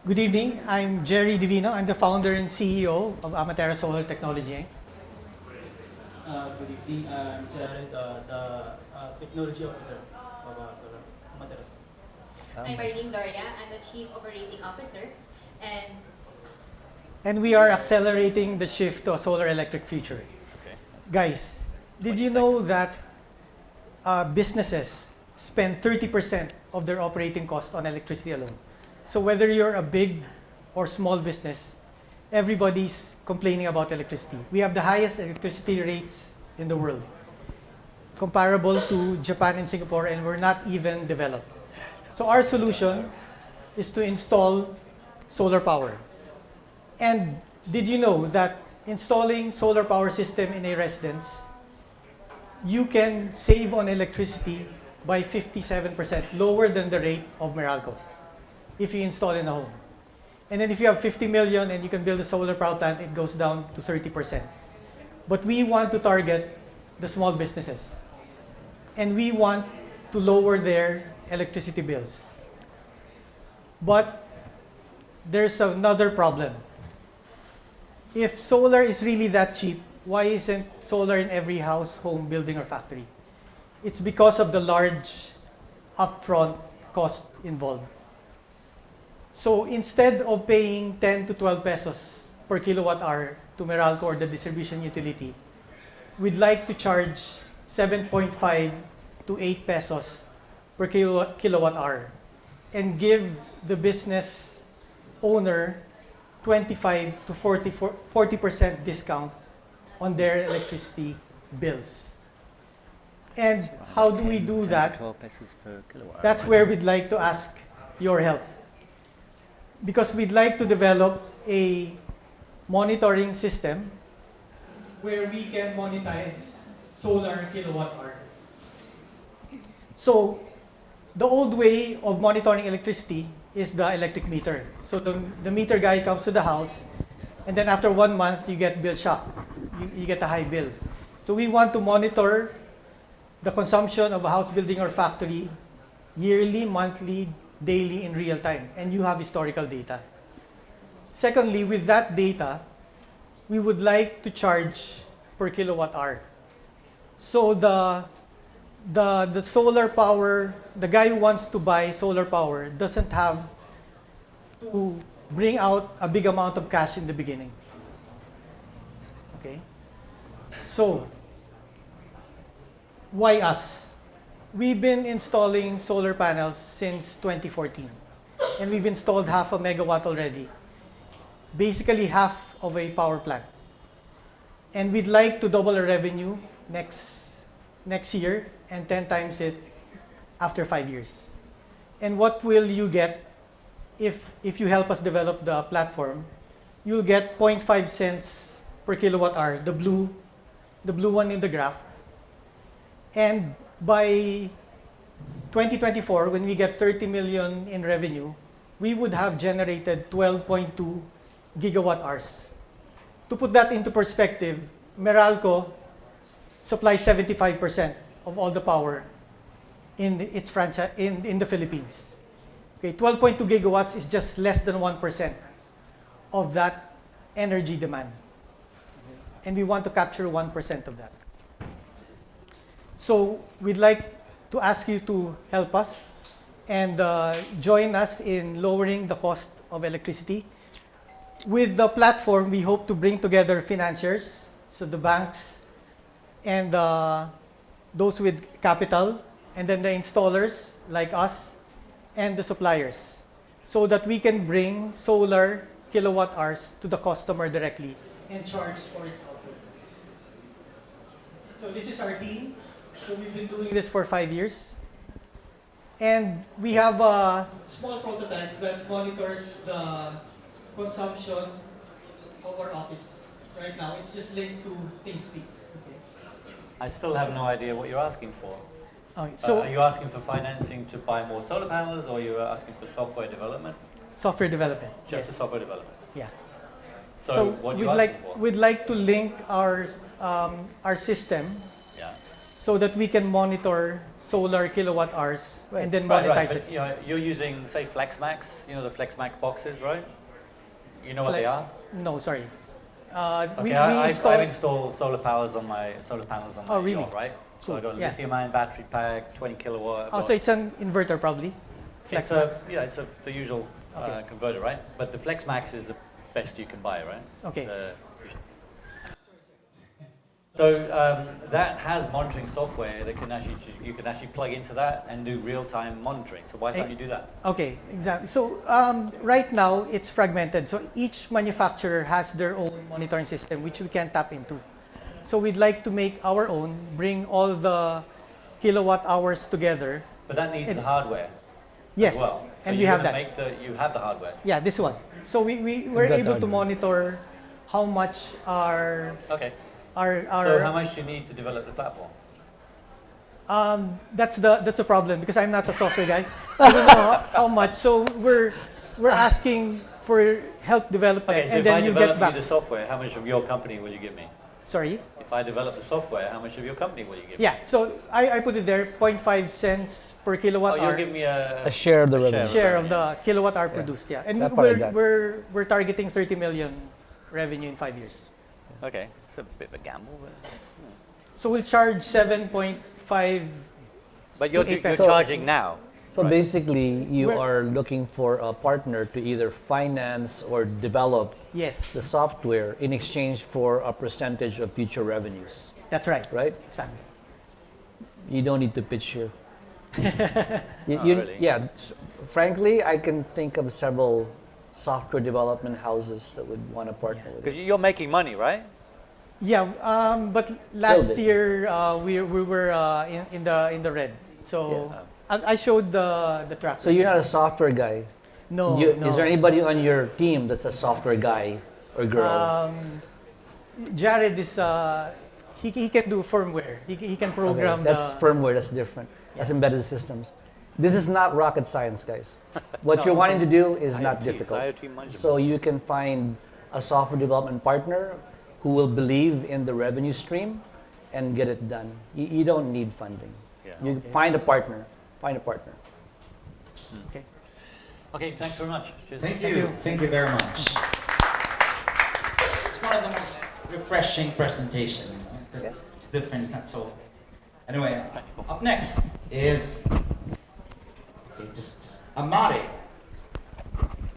Good evening. I'm Jerry Divino. I'm the founder and CEO of Amatera Solar Technology Inc. Good evening. I'm Jared, the Technology Officer of Solar Amatera. I'm Marlene Doria. I'm the Chief Operating Officer. And And we are accelerating the shift to a solar electric future. Okay. Guys, did 20 you know seconds. that businesses spend 30% of their operating cost on electricity alone? So whether you're a big or small business, everybody's complaining about electricity. We have the highest electricity rates in the world, comparable to Japan and Singapore, and we're not even developed. So our solution is to install solar power. And did you know that installing solar power system in a residence, you can save on electricity by 57%, lower than the rate of Meralco if you install in a home. And then if you have 50 million and you can build a solar power plant, it goes down to 30%. But we want to target the small businesses. And we want to lower their electricity bills. But there's another problem. If solar is really that cheap, why isn't solar in every house, home, building, or factory? It's because of the large upfront cost involved. So instead of paying 10 to 12 pesos per kilowatt hour to Meralco or the distribution utility, we'd like to charge 7.5 to 8 pesos per kilowatt hour and give the business owner 25 to 40% discount on their electricity bills. And how do we do 10 to that? 12 pesos per kilowatt. That's where we'd like to ask your help. Because we'd like to develop a monitoring system where we can monetize solar kilowatt hour. So the old way of monitoring electricity is the electric meter. So the meter guy comes to the house, and then after 1 month, you get bill shock. You get a high bill. So we want to monitor the consumption of a house, building, or factory yearly, monthly, daily, in real time, and you have historical data. Secondly, with that data, we would like to charge per kilowatt hour. So the solar power, the guy who wants to buy solar power doesn't have to bring out a big amount of cash in the beginning. Okay? So, why us? We've been installing solar panels since 2014, and we've installed half a megawatt already, basically half of a power plant. And we'd like to double our revenue next year and 10 times it after 5 years. And what will you get if you help us develop the platform? You'll get 0.5 cents per kilowatt hour, the blue one in the graph. And by 2024, when we get 30 million in revenue, we would have generated 12.2 gigawatt hours. To put that into perspective, Meralco supplies 75% of all the power in its franchise in the Philippines. Okay, 12.2 gigawatts is just less than 1% of that energy demand. And we want to capture 1% of that. So we'd like to ask you to help us and join us in lowering the cost of electricity. With the platform, we hope to bring together financiers, so the banks and those with capital, and then the installers like us and the suppliers, so that we can bring solar kilowatt hours to the customer directly and charge for its output. So this is our team. So we've been doing this for 5 years. And we have a small prototype that monitors the consumption of our office. Right now, it's just linked to ThinkSpeak. Okay. I still have no idea what you're asking for. So Are you asking for financing to buy more solar panels, or you're asking for software development? software development. Just the Yes. software development. Yeah. So what are you asking for? we'd like to link our system Yeah. so that we can monitor solar kilowatt hours and then Right, monetize but, it. you know, you're using, say, FlexMax, you know, the FlexMax boxes, right? You know what they are? No, sorry. Okay, We I've install. installed solar panels on my Oh, really? yacht, right? So I Cool, got a yeah. lithium-ion battery pack, 20 kilowatt. I've Oh, got- so it's an inverter probably. it's FlexMax. the usual Okay. converter, right? But the FlexMax is the best you can buy, right? Okay. So that has monitoring software that you can actually plug into that and do real-time monitoring. So why can't you do that? Okay, exactly. So right now it's fragmented. So each manufacturer has their own monitoring system, which we can tap into. So we'd like to make our own, bring all the kilowatt hours together. But that needs And- the hardware Yes, as well. So and we you're have gonna that. you have the hardware. Yeah, this one. So we were Got able to hardware. monitor how much our Okay. our So how much do you need to develop the platform? that's a problem because I'm not a software guy. I don't know how much. So we're asking for help development, Okay, so and if I then you develop get back. you the software, how much of your company will you give me? Sorry. If I develop the software, how much of your company will you give me? Yeah. So I put it there, 0.5 cents per kilowatt Oh, you'll hour. give me A share of the revenue. Share of the kilowatt hour produced. Yeah, and That part I got. we're targeting 30 million revenue in 5 years. Okay, it's a bit of a gamble. So we'll charge 7.5. But you're to 8 you're pesos. charging now. So Right. basically, you We're- are looking for a partner to either finance or develop Yes, the software in exchange for a percentage of future revenues, that's right. right? Exactly. You don't need to pitch here. Really? Yeah, frankly, I can think of several software development houses that would want to partner with Because you. you're making money, right? Yeah, but last it. year we were in the red. So I showed the track. So you're not a software guy. No, no. Is there anybody on your team that's a software guy or girl? Jared is he can do firmware. He can program Okay, that's firmware. That's different. That's embedded systems. This is not rocket science, guys. What you're wanting to do is not IoT, it's difficult. IoT management. So you can find a software development partner who will believe in the revenue stream and get it done. You don't need funding. Yeah. You find a partner. Find a partner. Okay. Okay, thanks very much. Cheers. Thank you. Thank you very much. It's one of the most refreshing presentations. It's different, it's not so. Anyway, up next is just Amatera.